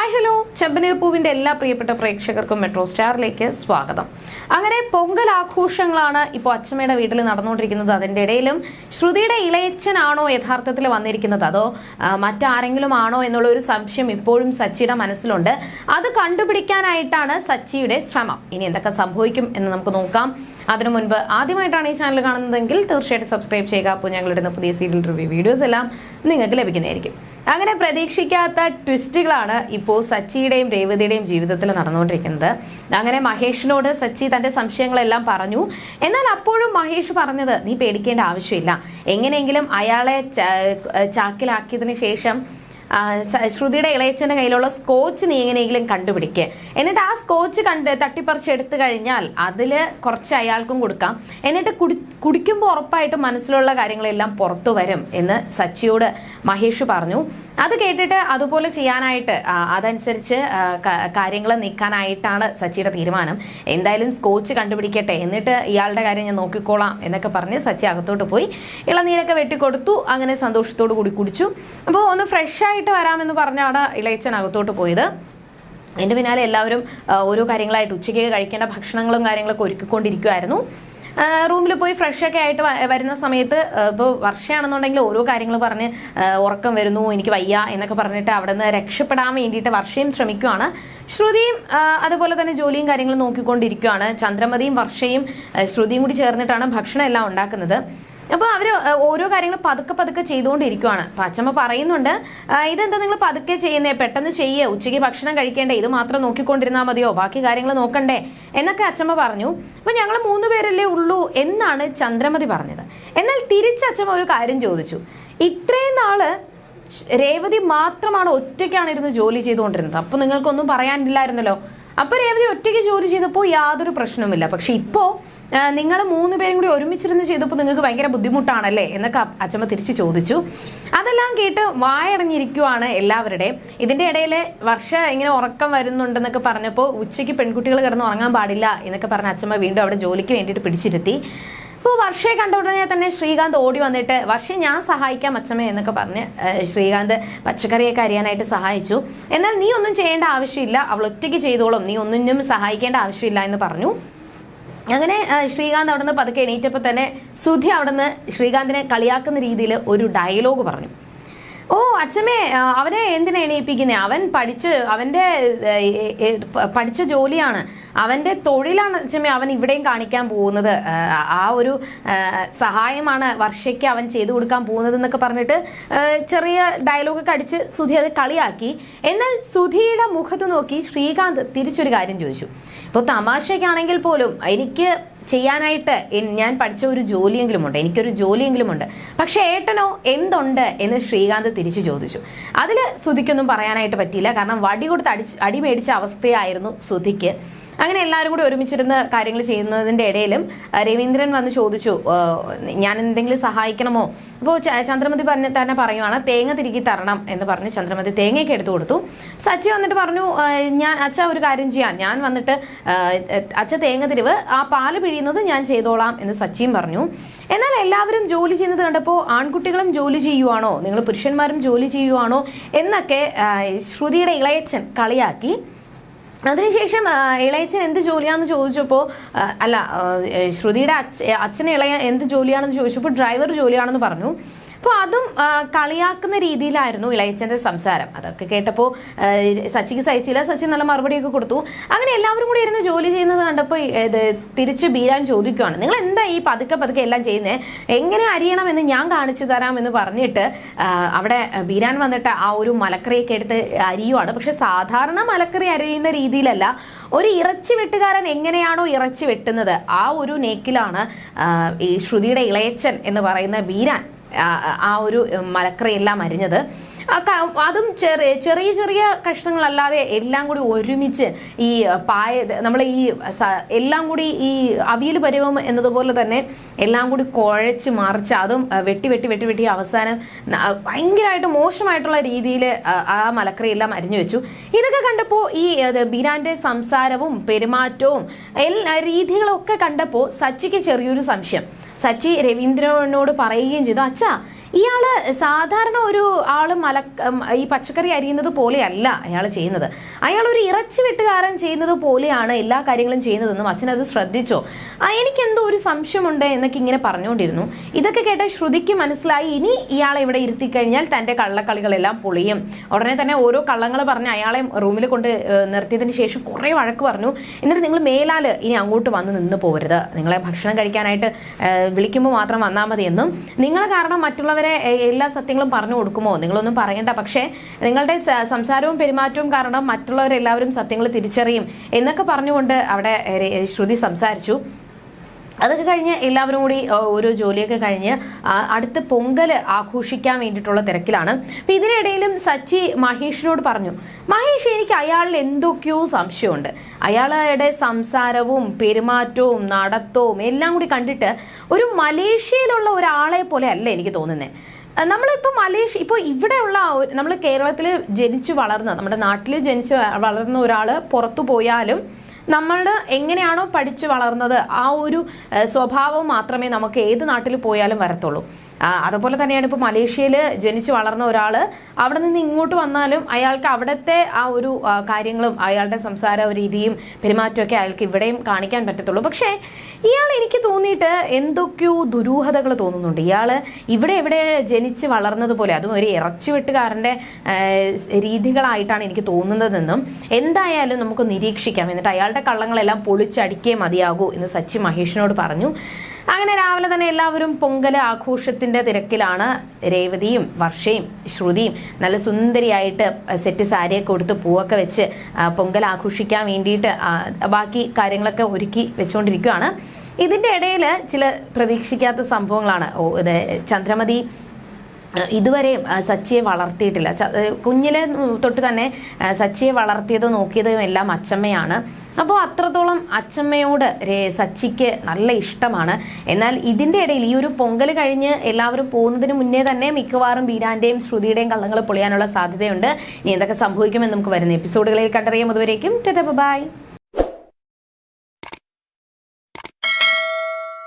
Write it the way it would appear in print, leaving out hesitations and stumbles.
Hi hello ചെമ്പനീർ പൂവിന്റെ എല്ലാ പ്രിയപ്പെട്ട പ്രേക്ഷകർക്കും മെട്രോ സ്റ്റാറിലേക്ക് സ്വാഗതം. അങ്ങനെ പൊങ്കൽ ആഘോഷങ്ങളാണ് ഇപ്പോൾ അച്ഛമ്മയുടെ വീട്ടിൽ നടന്നുകൊണ്ടിരിക്കുന്നത്. അതിൻ്റെ ഇടയിലും ശ്രുതിയുടെ ഇളയച്ചനാണോ യഥാർത്ഥത്തിൽ വന്നിരിക്കുന്നത് അതോ മറ്റാരെങ്കിലും ആണോ എന്നുള്ള ഒരു സംശയം ഇപ്പോഴും സച്ചിയുടെ മനസ്സിലുണ്ട്. അത് കണ്ടുപിടിക്കാനായിട്ടാണ് സച്ചിയുടെ ശ്രമം. ഇനി എന്തൊക്കെ സംഭവിക്കും എന്ന് നമുക്ക് നോക്കാം. അതിനു മുൻപ് ആദ്യമായിട്ടാണ് ഈ ചാനൽ കാണുന്നതെങ്കിൽ തീർച്ചയായിട്ടും സബ്സ്ക്രൈബ് ചെയ്യുക. അപ്പോൾ ഞങ്ങളിടുന്ന പുതിയ സീരിയൽ റിവ്യൂ വീഡിയോസ് എല്ലാം നിങ്ങൾക്ക് ലഭിക്കുന്നതായിരിക്കും. അങ്ങനെ പ്രതീക്ഷിക്കാത്ത ട്വിസ്റ്റുകളാണ് ഇപ്പോൾ സച്ചിയുടെയും രേവതിയുടെയും ജീവിതത്തിൽ നടന്നുകൊണ്ടിരിക്കുന്നത്. അങ്ങനെ മഹേഷിനോട് സച്ചി തന്റെ സംശയങ്ങളെല്ലാം പറഞ്ഞു. എന്നാൽ അപ്പോഴും മഹേഷ് പറഞ്ഞത് നീ പേടിക്കേണ്ട ആവശ്യമില്ല, എങ്ങനെയെങ്കിലും അയാളെ ചാക്കിലാക്കിയതിനു ശേഷം ശ്രുതിയുടെ ഇളയച്ചന്റെ കയ്യിലുള്ള സ്കോച്ച് നീ എങ്ങനെയെങ്കിലും കണ്ടുപിടിക്കുക, എന്നിട്ട് ആ സ്കോച്ച് തട്ടിപ്പറിച്ചെടുത്തു കഴിഞ്ഞാൽ അതിൽ കുറച്ച് അയാൾക്കും കൊടുക്കാം, എന്നിട്ട് കുടിക്കുമ്പോൾ ഉറപ്പായിട്ടും മനസ്സിലുള്ള കാര്യങ്ങളെല്ലാം പുറത്തു വരും എന്ന് സച്ചിയോട് മഹേഷ് പറഞ്ഞു. അത് കേട്ടിട്ട് അതുപോലെ ചെയ്യാനായിട്ട് അതനുസരിച്ച് കാര്യങ്ങൾ നീക്കാനായിട്ടാണ് സച്ചിയുടെ തീരുമാനം. എന്തായാലും സ്കോച്ച് കണ്ടുപിടിക്കട്ടെ, എന്നിട്ട് ഇയാളുടെ കാര്യം ഞാൻ നോക്കിക്കോളാം എന്നൊക്കെ പറഞ്ഞ് സച്ചി അകത്തോട്ട് പോയി ഇളനീരൊക്കെ വെട്ടിക്കൊടുത്തു. അങ്ങനെ സന്തോഷത്തോടു കൂടി കുടിച്ചു. അപ്പോൾ ഒന്ന് ഫ്രഷ് ആയിട്ട് വരാമെന്ന് പറഞ്ഞാണ് ഇളയച്ചൻ അകത്തോട്ട് പോയത്. അതിൻ്റെ പിന്നാലെ എല്ലാവരും ഓരോ കാര്യങ്ങളായിട്ട് ഉച്ചയ്ക്ക് കഴിക്കേണ്ട ഭക്ഷണങ്ങളും കാര്യങ്ങളൊക്കെ ഒരുക്കിക്കൊണ്ടിരിക്കുമായിരുന്നു. റൂമിൽ പോയി ഫ്രഷൊക്കെ ആയിട്ട് വരുന്ന സമയത്ത് ഇപ്പോൾ വർഷയാണെന്നുണ്ടെങ്കിൽ ഓരോ കാര്യങ്ങൾ പറഞ്ഞ് ഉറക്കം വരുന്നു, എനിക്ക് വയ്യ എന്നൊക്കെ പറഞ്ഞിട്ട് അവിടെ നിന്ന് രക്ഷപ്പെടാൻ വേണ്ടിയിട്ട് വർഷയും ശ്രമിക്കുകയാണ്. ശ്രുതിയും അതുപോലെ തന്നെ ജോലിയും കാര്യങ്ങളും നോക്കിക്കൊണ്ടിരിക്കുകയാണ്. ചന്ദ്രമതിയും വർഷയും ശ്രുതിയും കൂടി ചേർന്നിട്ടാണ് ഭക്ഷണം എല്ലാം ഉണ്ടാക്കുന്നത്. അപ്പോൾ അവർ ഓരോ കാര്യങ്ങൾ പതുക്കെ ചെയ്തുകൊണ്ടിരിക്കുകയാണ്. അപ്പം അച്ഛമ്മ പറയുന്നുണ്ട്, ഇതെന്താ നിങ്ങൾ പതുക്കെ ചെയ്യുന്നേ, പെട്ടെന്ന് ചെയ്യേ, ഉച്ചയ്ക്ക് ഭക്ഷണം കഴിക്കേണ്ടേ, ഇത് മാത്രം നോക്കിക്കൊണ്ടിരുന്നാൽ മതിയോ, ബാക്കി കാര്യങ്ങൾ നോക്കണ്ടേ എന്നൊക്കെ അച്ഛമ്മ പറഞ്ഞു. അപ്പം ഞങ്ങൾ 3 പേരല്ലേ ഉള്ളൂ എന്നാണ് ചന്ദ്രമതി പറഞ്ഞത്. എന്നാൽ തിരിച്ച് അച്ഛമ്മ ഒരു കാര്യം ചോദിച്ചു, ഇത്രയും നാള് രേവതി മാത്രമാണ് ഒറ്റയ്ക്കാണ് ഇരുന്ന് ജോലി ചെയ്തുകൊണ്ടിരുന്നത്, അപ്പോൾ നിങ്ങൾക്കൊന്നും പറയാനില്ലായിരുന്നല്ലോ. അപ്പോൾ രേവതി ഒറ്റയ്ക്ക് ജോലി ചെയ്തപ്പോൾ യാതൊരു പ്രശ്നവുമില്ല, പക്ഷെ ഇപ്പോൾ നിങ്ങൾ 3 പേരും കൂടി ഒരുമിച്ചിരുന്ന് ചെയ്തപ്പോൾ നിങ്ങൾക്ക് ഭയങ്കര ബുദ്ധിമുട്ടാണല്ലേ എന്നൊക്കെ അച്ഛമ്മ തിരിച്ചു ചോദിച്ചു. അതെല്ലാം കേട്ട് വായടഞ്ഞിരിക്കുവാണ് എല്ലാവരുടെയും. ഇതിൻ്റെ ഇടയിൽ വർഷ ഇങ്ങനെ ഉറക്കം വരുന്നുണ്ടെന്നൊക്കെ പറഞ്ഞപ്പോൾ ഉച്ചയ്ക്ക് പെൺകുട്ടികൾ കിടന്ന് ഉറങ്ങാൻ പാടില്ല എന്നൊക്കെ പറഞ്ഞ അച്ഛമ്മ വീണ്ടും അവിടെ ജോലിക്ക് വേണ്ടിയിട്ട് പിടിച്ചിരുത്തി. അപ്പോൾ വർഷയെ കണ്ട ഉടനെ തന്നെ ശ്രീകാന്ത് ഓടി വന്നിട്ട് വർഷയെ ഞാൻ സഹായിക്കാം അച്ഛമ്മ എന്നൊക്കെ പറഞ്ഞ് ശ്രീകാന്ത് പച്ചക്കറിയൊക്കെ അരിയാനായിട്ട് സഹായിച്ചു. എന്നാൽ നീ ഒന്നും ചെയ്യേണ്ട ആവശ്യമില്ല, അവൾ ഒറ്റയ്ക്ക് ചെയ്തോളും, നീ ഒന്നിനും സഹായിക്കേണ്ട ആവശ്യമില്ല എന്ന് പറഞ്ഞു. അങ്ങനെ ശ്രീകാന്ത് അവിടെ നിന്ന് പതുക്കെ എണീറ്റപ്പോൾ തന്നെ സുധി അവിടെ നിന്ന് ശ്രീകാന്തിനെ കളിയാക്കുന്ന രീതിയിൽ ഒരു ഡയലോഗ് പറഞ്ഞു. ഓ അച്ഛമ്മേ, അവനെ എന്തിനാ എണീപ്പിക്കുന്നേ, അവൻ പഠിച്ച ജോലിയാണ്, അവൻ്റെ തൊഴിലാണ് അച്ഛമ്മേ അവൻ ഇവിടെയും കാണിക്കാൻ പോകുന്നത്, ആ ഒരു സഹായമാണ് വർഷയ്ക്ക് അവൻ ചെയ്തു കൊടുക്കാൻ പോകുന്നത് എന്നൊക്കെ പറഞ്ഞിട്ട് ചെറിയ ഡയലോഗൊക്കെ അടിച്ച് സുധി അത് കളിയാക്കി. എന്നാൽ സുധിയുടെ മുഖത്ത് നോക്കി ശ്രീകാന്ത് തിരിച്ചൊരു കാര്യം ചോദിച്ചു. ഇപ്പോൾ തമാശയ്ക്കാണെങ്കിൽ പോലും എനിക്ക് ചെയ്യാനായിട്ട് ഞാൻ പഠിച്ച ഒരു ജോലിയെങ്കിലും ഉണ്ട്, എനിക്കൊരു ജോലിയെങ്കിലും ഉണ്ട്, പക്ഷെ ഏട്ടനോ എന്തുണ്ട് എന്ന് ശ്രീകാന്ത് തിരിച്ചു ചോദിച്ചു. അതിൽ സുധിക്കൊന്നും പറയാനായിട്ട് പറ്റിയില്ല, കാരണം വടി കൊടുത്ത് അടി മേടിച്ച അവസ്ഥയായിരുന്നു സുധിക്ക്. അങ്ങനെ എല്ലാവരും കൂടി ഒരുമിച്ചിരുന്ന് കാര്യങ്ങൾ ചെയ്യുന്നതിൻ്റെ ഇടയിലും രവീന്ദ്രൻ വന്ന് ചോദിച്ചു, ഞാൻ എന്തെങ്കിലും സഹായിക്കണമോ? അപ്പോൾ ചന്ദ്രമതി തന്നെ പറയുവാണ്, തേങ്ങ തിരികെ തരണം എന്ന് പറഞ്ഞ് ചന്ദ്രമതി തേങ്ങയൊക്കെ എടുത്തു കൊടുത്തു. സച്ചി വന്നിട്ട് പറഞ്ഞു, അച്ഛ ഒരു കാര്യം ചെയ്യാം, ഞാൻ വന്നിട്ട് അച്ഛ തേങ്ങ തിരിവ്, ആ പാല് പിഴിയുന്നത് ഞാൻ ചെയ്തോളാം എന്ന് സച്ചിയും പറഞ്ഞു. എന്നാൽ എല്ലാവരും ജോലി ചെയ്യുന്നത് കണ്ടപ്പോൾ ആൺകുട്ടികളും ജോലി ചെയ്യുവാണോ, നിങ്ങൾ പുരുഷന്മാരും ജോലി ചെയ്യുവാണോ എന്നൊക്കെ ശ്രുതിയുടെ ഇളയച്ചൻ കളിയാക്കി. അതിനുശേഷം ഇളയച്ചൻ എന്ത് ജോലിയാണെന്ന് ചോദിച്ചപ്പോൾ ശ്രുതിയുടെ അച്ഛന് എന്ത് ജോലിയാണെന്ന് ചോദിച്ചപ്പോൾ ഡ്രൈവർ ജോലിയാണെന്ന് പറഞ്ഞു. അപ്പോൾ അതും കളിയാക്കുന്ന രീതിയിലായിരുന്നു ഇളയച്ചൻ്റെ സംസാരം. അതൊക്കെ കേട്ടപ്പോൾ സച്ചിക്ക് സഹിച്ചില്ല. സച്ചി നല്ല മറുപടിയൊക്കെ കൊടുത്തു. അങ്ങനെ എല്ലാവരും കൂടി ഇരുന്ന് ജോലി ചെയ്യുന്നത് കണ്ടപ്പോൾ തിരിച്ച് ബീരാൻ ചോദിക്കുകയാണ്, നിങ്ങൾ എന്താ ഈ പതുക്കെ എല്ലാം ചെയ്യുന്നത്, എങ്ങനെ അരിയണമെന്ന് ഞാൻ കാണിച്ചു തരാം എന്ന് പറഞ്ഞിട്ട് അവിടെ ബീരാൻ വന്നിട്ട് ആ ഒരു മലക്കറിയൊക്കെ എടുത്ത് അരിയുവാണ്. പക്ഷെ സാധാരണ മലക്കറി അരിയുന്ന രീതിയിലല്ല, ഒരു ഇറച്ചി വെട്ടുകാരൻ എങ്ങനെയാണോ ഇറച്ചി വെട്ടുന്നത് ആ ഒരു നേക്കിലാണ് ഈ ശ്രുതിയുടെ ഇളയച്ചൻ എന്ന് പറയുന്ന ബീരാൻ ആ ഒരു മലക്കറിയെല്ലാം അരിഞ്ഞത്. അതും ചെറിയ കഷ്ണങ്ങളല്ലാതെ എല്ലാം കൂടി ഒരുമിച്ച് ഈ നമ്മൾ ഈ എല്ലാം കൂടി ഈ അവിയൽ പരുവം എന്നതുപോലെ തന്നെ എല്ലാം കൂടി കുഴച്ച് മറിച്ച് അതും വെട്ടി അവസാനം ഭയങ്കരമായിട്ട് മോശമായിട്ടുള്ള രീതിയിൽ ആ മലക്കറിയെല്ലാം അരിഞ്ഞു വെച്ചു. ഇതൊക്കെ കണ്ടപ്പോൾ ഈ ബീരാന്റെ സംസാരവും പെരുമാറ്റവും രീതികളും ഒക്കെ കണ്ടപ്പോൾ സച്ചിക്ക് ചെറിയൊരു സംശയം. സച്ചി രവീന്ദ്രനോട് പറയുകയും ചെയ്തു, അച്ഛാ ഇയാള് സാധാരണ ഒരു ആള് ഈ പച്ചക്കറി അരിയുന്നത് പോലെയല്ല അയാൾ ചെയ്യുന്നത്. അയാൾ ഒരു ഇറച്ചി വെട്ടുകാരൻ ചെയ്യുന്നത് പോലെയാണ് എല്ലാ കാര്യങ്ങളും ചെയ്യുന്നതെന്നും അച്ഛനത് ശ്രദ്ധിച്ചോ, എനിക്കെന്തോ ഒരു സംശയമുണ്ട് എന്നൊക്കെ ഇങ്ങനെ പറഞ്ഞുകൊണ്ടിരുന്നു. ഇതൊക്കെ കേട്ട ശ്രുതിക്ക് മനസ്സിലായി ഇനി ഇയാളെ ഇവിടെ ഇരുത്തി കഴിഞ്ഞാൽ തന്റെ കള്ളക്കളികളെല്ലാം പൊളിയും. ഉടനെ തന്നെ ഓരോ കള്ളങ്ങൾ പറഞ്ഞ് അയാളെ റൂമിൽ കൊണ്ട് നിർത്തിയതിന് ശേഷം കുറെ വഴക്ക് പറഞ്ഞു. എന്നിട്ട് നിങ്ങൾ മേലാല് ഇനി അങ്ങോട്ട് വന്ന് നിന്ന് പോരുത്, നിങ്ങളെ ഭക്ഷണം കഴിക്കാനായിട്ട് വിളിക്കുമ്പോൾ മാത്രം വന്നാൽ മതി എന്നും, നിങ്ങൾ കാരണം മറ്റുള്ളവരെ എല്ലാ സത്യങ്ങളും പറഞ്ഞു കൊടുക്കുമോ, നിങ്ങളൊന്നും പറയണ്ട, പക്ഷേ നിങ്ങളുടെ സംസാരവും പെരുമാറ്റവും കാരണം മറ്റുള്ളവരെല്ലാവരും സത്യങ്ങൾ തിരിച്ചറിയും എന്നൊക്കെ പറഞ്ഞുകൊണ്ട് അവിടെ ശ്രുതി സംസാരിച്ചു. അതൊക്കെ കഴിഞ്ഞ് എല്ലാവരും കൂടി ഓരോ ജോലിയൊക്കെ കഴിഞ്ഞ് അടുത്ത പൊങ്കൽ ആഘോഷിക്കാൻ വേണ്ടിയിട്ടുള്ള തിരക്കിലാണ്. അപ്പം ഇതിനിടയിലും സച്ചി മഹേഷിനോട് പറഞ്ഞു, മഹേഷ്, എനിക്ക് അയാളിൽ എന്തൊക്കെയോ സംശയമുണ്ട്. അയാളുടെ സംസാരവും പെരുമാറ്റവും നടത്തവും എല്ലാം കൂടി കണ്ടിട്ട് ഒരു മലേഷ്യയിലുള്ള ഒരാളെ പോലെ അല്ല എനിക്ക് തോന്നുന്നത്. ഇപ്പോൾ ഇവിടെയുള്ള നമ്മൾ കേരളത്തിൽ ജനിച്ചു വളർന്ന, നമ്മുടെ നാട്ടിൽ ജനിച്ചു വളർന്ന ഒരാൾ പുറത്തു പോയാലും നമ്മളുടെ എങ്ങനെയാണോ പഠിച്ചു വളർന്നത് ആ ഒരു സ്വഭാവം മാത്രമേ നമുക്ക് ഏത് നാട്ടിൽ പോയാലും വരത്തുള്ളൂ. അതുപോലെ തന്നെയാണ് ഇപ്പോൾ മലേഷ്യയിൽ ജനിച്ചു വളർന്ന ഒരാൾ അവിടെ നിന്ന് ഇങ്ങോട്ട് വന്നാലും അയാൾക്ക് അവിടുത്തെ ആ ഒരു കാര്യങ്ങളും അയാളുടെ സംസാര രീതിയും പെരുമാറ്റമൊക്കെ അയാൾക്ക് ഇവിടെയും കാണിക്കാൻ പറ്റത്തുള്ളൂ. പക്ഷേ ഇയാൾ എനിക്ക് തോന്നിയിട്ട് എന്തൊക്കെയോ ദുരൂഹതകൾ തോന്നുന്നുണ്ട്. ഇയാൾ ഇവിടെ ജനിച്ച് വളർന്നതുപോലെ, അതും ഒരു ഇറച്ചിവെട്ടുകാരൻ്റെ രീതികളായിട്ടാണ് എനിക്ക് തോന്നുന്നതെന്നും എന്തായാലും നമുക്ക് നിരീക്ഷിക്കാം, എന്നിട്ട് അയാളുടെ കള്ളങ്ങളെല്ലാം പൊളിച്ചടിക്കേ മതിയാകൂ എന്ന് സച്ചി മഹേഷിനോട് പറഞ്ഞു. അങ്ങനെ രാവിലെ തന്നെ എല്ലാവരും പൊങ്കൽ ആഘോഷത്തിന്റെ തിരക്കിലാണ്. രേവതിയും വർഷയും ശ്രുതിയും നല്ല സുന്ദരിയായിട്ട് സെറ്റ് സാരിയൊക്കെ കൊടുത്ത് പൂവൊക്കെ വെച്ച് പൊങ്കൽ ആഘോഷിക്കാൻ വേണ്ടിയിട്ട് ബാക്കി കാര്യങ്ങളൊക്കെ ഒരുക്കി വെച്ചുകൊണ്ടിരിക്കുകയാണ്. ഇതിന്റെ ഇടയിൽ ചില പ്രതീക്ഷിക്കാത്ത സംഭവങ്ങളാണ്. ചന്ദ്രമതി ഇതുവരെയും സച്ചിയെ വളർത്തിയിട്ടില്ല. കുഞ്ഞിലെ തൊട്ട് തന്നെ സച്ചിയെ വളർത്തിയതും നോക്കിയതും എല്ലാം അച്ചമ്മയാണ്. അപ്പോൾ അത്രത്തോളം അച്ചമ്മയോട് സച്ചിക്ക് നല്ല ഇഷ്ടമാണ്. എന്നാൽ ഇതിൻ്റെ ഇടയിൽ ഈ ഒരു പൊങ്കൽ കഴിഞ്ഞ് എല്ലാവരും പോകുന്നതിന് മുന്നേ തന്നെ മിക്കവാറും ബീരാന്റെയും ശ്രുതിയുടെയും കള്ളങ്ങൾ പൊളിയാനുള്ള സാധ്യതയുണ്ട്. ഇനി എന്തൊക്കെ സംഭവിക്കുമെന്ന് നമുക്ക് വരുന്ന എപ്പിസോഡുകളിൽ കണ്ടറിയാം. അതുവരേക്കും ടാറ്റാ ബൈ.